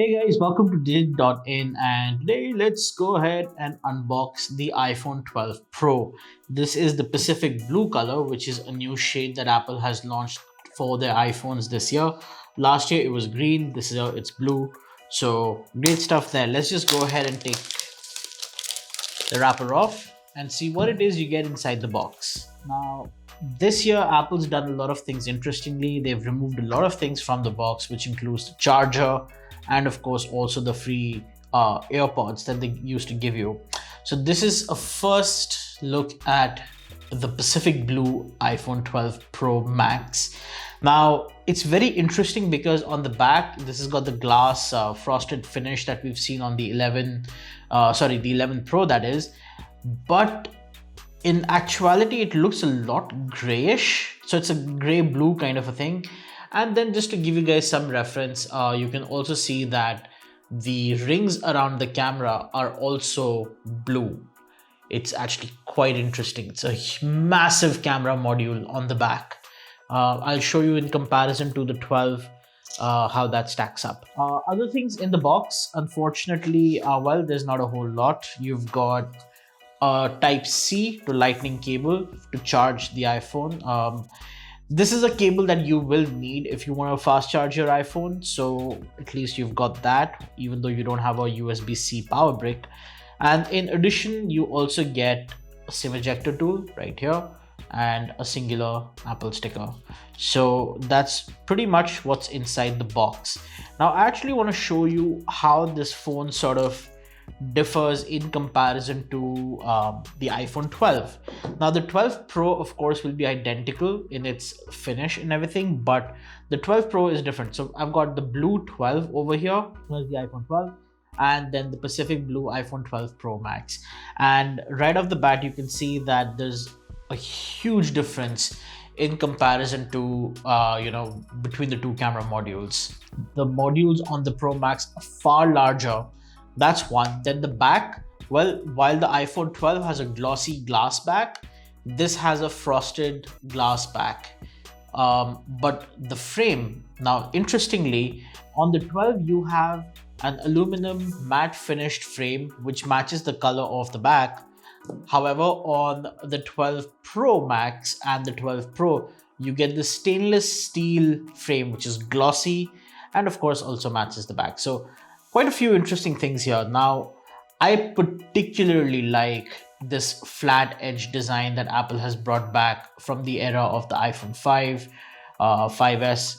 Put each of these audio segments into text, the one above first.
Hey guys, welcome to Digit.in, and today let's go ahead and unbox the iPhone 12 Pro. This is the Pacific Blue color, which is a new shade that Apple has launched for their iPhones this year. Last year it was green, this year it's blue. So great stuff there. Let's just go ahead and take the wrapper off and see what it is you get inside the box. Now, this year Apple's done a lot of things interestingly. They've removed a lot of things from the box, which includes the charger and of course also the free AirPods that they used to give you. So this is a first look at the Pacific Blue iPhone 12 Pro Max. Now it's very interesting because on the back this has got the glass frosted finish that we've seen on the 11 the 11 Pro, that is, but in actuality it looks a lot grayish, so it's a gray blue kind of a thing. And then just to give you guys some reference, you can also see that the rings around the camera are also blue. It's actually quite interesting. It's a massive camera module on the back. I'll show you in comparison to the 12 how that stacks up. Other things in the box, unfortunately, well, there's not a whole lot. You've got a Type-C to Lightning cable to charge the iPhone. This is a cable that you will need if you want to fast charge your iPhone, so at least you've got that, even though you don't have a USB-C power brick. And in addition, you also get a SIM ejector tool right here and a singular Apple sticker. So that's pretty much what's inside the box. Now I actually want to show you how this phone sort of differs in comparison to the iPhone 12. Now the 12 Pro of course will be identical in its finish and everything, but the 12 Pro is different. So I've got the blue 12 over here, there's the iPhone 12, and then the Pacific Blue iPhone 12 Pro Max. And right off the bat you can see that there's a huge difference in comparison to between the two camera modules. The modules on the Pro Max are far larger. That's one. Then the back, well, while the iPhone 12 has a glossy glass back, this has a frosted glass back. But the frame, now interestingly, on the 12 you have an aluminum matte finished frame which matches the color of the back. However, on the 12 Pro Max and the 12 Pro, you get the stainless steel frame which is glossy and of course also matches the back. So quite a few interesting things here. Now, I particularly like this flat edge design that Apple has brought back from the era of the iPhone 5, 5S.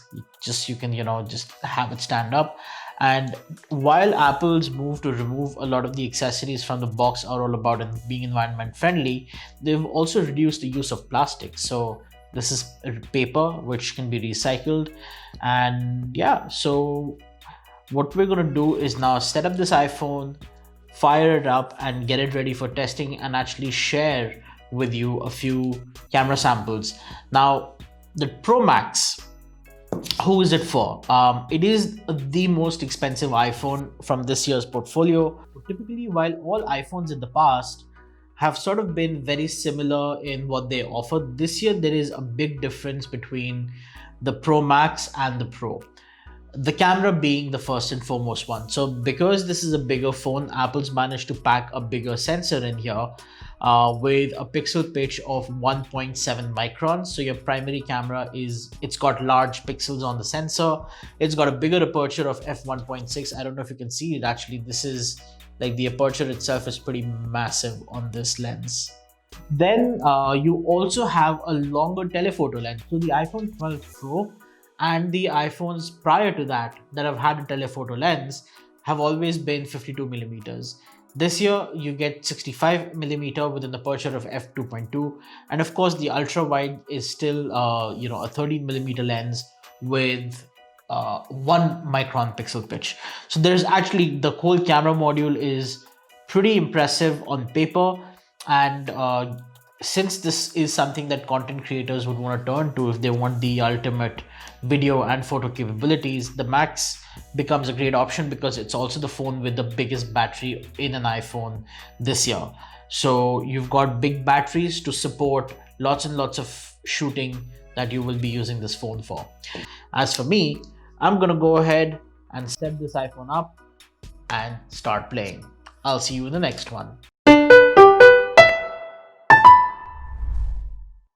You can just have it stand up. And while Apple's move to remove a lot of the accessories from the box are all about being environment friendly, they've also reduced the use of plastic. So this is paper which can be recycled. And yeah, so what we're going to do is now set up this iPhone, fire it up and get it ready for testing and actually share with you a few camera samples. Now, the Pro Max, who is it for? It is the most expensive iPhone from this year's portfolio. Typically, while all iPhones in the past have sort of been very similar in what they offer, this year there is a big difference between the Pro Max and the Pro. The camera being the first and foremost one. So because this is a bigger phone, Apple's managed to pack a bigger sensor in here with a pixel pitch of 1.7 microns. So your primary camera it's got large pixels on the sensor. It's got a bigger aperture of f1.6. I don't know if you can see it actually. This is like the aperture itself is pretty massive on this lens. Then you also have a longer telephoto lens. So the iPhone 12 Pro and the iPhones prior to that have had a telephoto lens have always been 52 millimeters. This year you get 65 millimeter with an aperture of f2.2, and of course the ultra wide is still a 30 millimeter lens with 1 micron pixel pitch. So there's actually, the whole camera module is pretty impressive on paper. And since this is something that content creators would want to turn to if they want the ultimate video and photo capabilities, the Max becomes a great option because it's also the phone with the biggest battery in an iPhone this year. So you've got big batteries to support lots and lots of shooting that you will be using this phone for. As for me, I'm gonna go ahead and set this iPhone up and start playing. I'll see you in the next one.